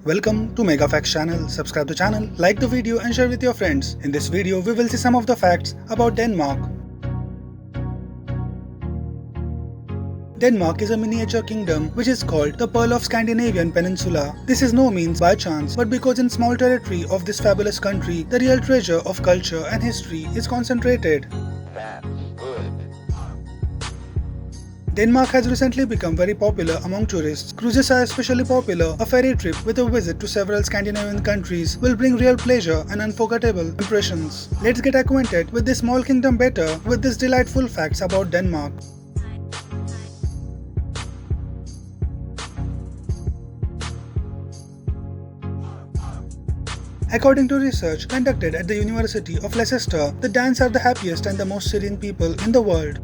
Welcome to Mega Facts channel. Subscribe to the channel, like the video and share with your friends. In this video, we will see some of the facts about Denmark. Denmark is a miniature kingdom which is called the Pearl of Scandinavian Peninsula. This is no means by chance, but because in small territory of this fabulous country, the real treasure of culture and history is concentrated. Denmark has recently become very popular among tourists. Cruises are especially popular. A ferry trip with a visit to several Scandinavian countries will bring real pleasure and unforgettable impressions. Let's get acquainted with this small kingdom better with these delightful facts about Denmark. According to research conducted at the University of Leicester, the Danes are the happiest and the most serene people in the world.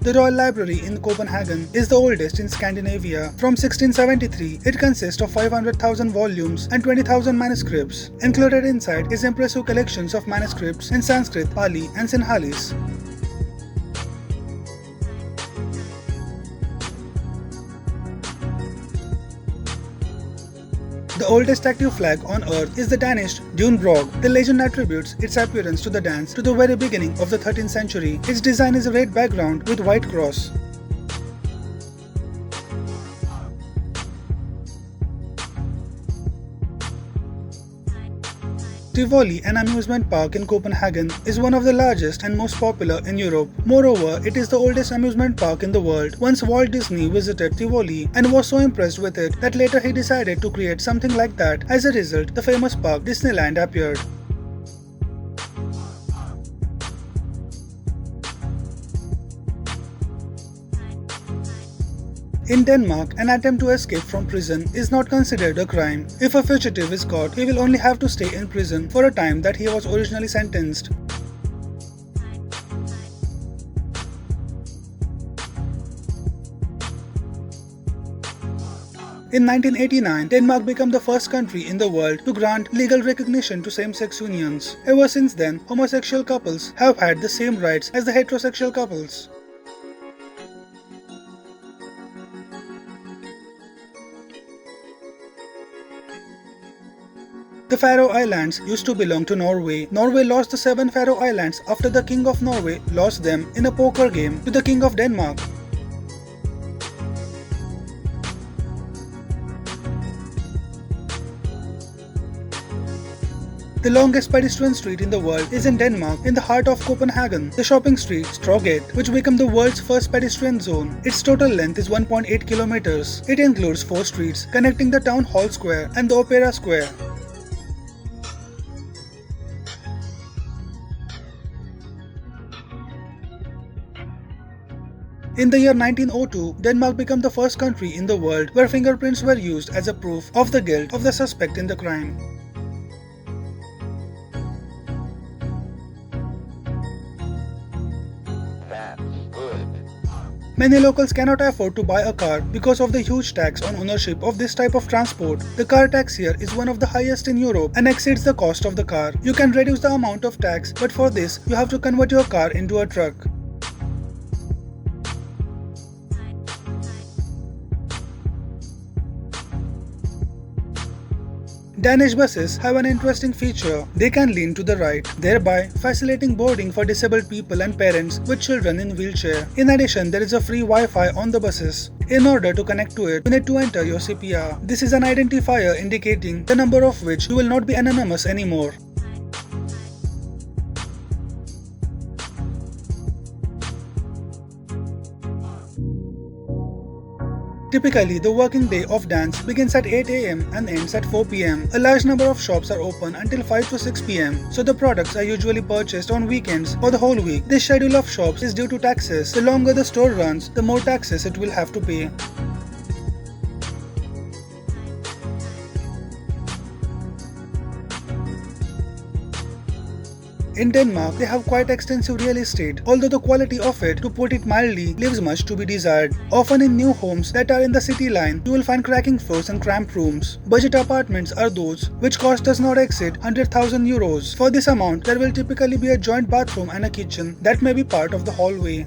The Royal Library in Copenhagen is the oldest in Scandinavia. From 1673, it consists of 500,000 volumes and 20,000 manuscripts. Included inside is impressive collections of manuscripts in Sanskrit, Pali and Sinhalese. The oldest active flag on earth is the Danish Dunebrog. The legend attributes its appearance to the Danes to the very beginning of the 13th century. Its design is a red background with white cross. Tivoli, an amusement park in Copenhagen, is one of the largest and most popular in Europe. Moreover, it is the oldest amusement park in the world. Once Walt Disney visited Tivoli and was so impressed with it that later he decided to create something like that. As a result, the famous park Disneyland appeared. In Denmark, an attempt to escape from prison is not considered a crime. If a fugitive is caught, he will only have to stay in prison for a time that he was originally sentenced. In 1989, Denmark became the first country in the world to grant legal recognition to same-sex unions. Ever since then, homosexual couples have had the same rights as the heterosexual couples. The Faroe Islands used to belong to Norway. Norway lost the 7 Faroe Islands after the King of Norway lost them in a poker game to the King of Denmark. The longest pedestrian street in the world is in Denmark, in the heart of Copenhagen. The shopping street, Strøget, which became the world's first pedestrian zone. Its total length is 1.8 kilometers. It includes 4 streets connecting the Town Hall Square and the Opera Square. In the year 1902, Denmark became the first country in the world where fingerprints were used as a proof of the guilt of the suspect in the crime. Many locals cannot afford to buy a car because of the huge tax on ownership of this type of transport. The car tax here is one of the highest in Europe and exceeds the cost of the car. You can reduce the amount of tax, but for this, you have to convert your car into a truck. Danish buses have an interesting feature. They can lean to the right, thereby facilitating boarding for disabled people and parents with children in wheelchair. In addition, there is a free Wi-Fi on the buses. In order to connect to it, you need to enter your CPR. This is an identifier indicating the number of which you will not be anonymous anymore. Typically, the working day of Danes begins at 8 am and ends at 4 pm. A large number of shops are open until 5 to 6 pm, so the products are usually purchased on weekends or the whole week. This schedule of shops is due to taxes. The longer the store runs, the more taxes it will have to pay. In Denmark, they have quite extensive real estate, although the quality of it, to put it mildly, leaves much to be desired. Often in new homes that are in the city line, you will find cracking floors and cramped rooms. Budget apartments are those which cost does not exceed 100,000 euros. For this amount, there will typically be a joint bathroom and a kitchen that may be part of the hallway.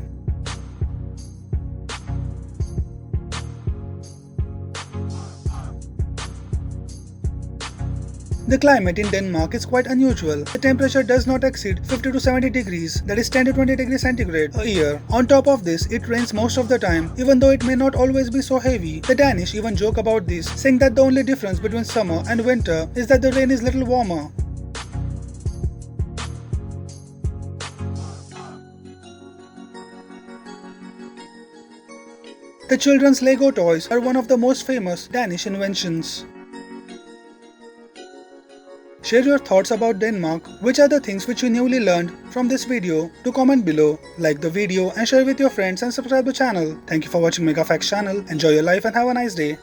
The climate in Denmark is quite unusual. The temperature does not exceed 50 to 70 degrees, that is 10 to 20 degrees centigrade a year. On top of this, it rains most of the time, even though it may not always be so heavy. The Danish even joke about this, saying that the only difference between summer and winter is that the rain is little warmer. The children's Lego toys are one of the most famous Danish inventions. Share your thoughts about Denmark. Which are the things which you newly learned from this video? Do comment below, like the video and share with your friends and subscribe the channel. Thank you for watching Mega Facts channel. Enjoy your life and have a nice day.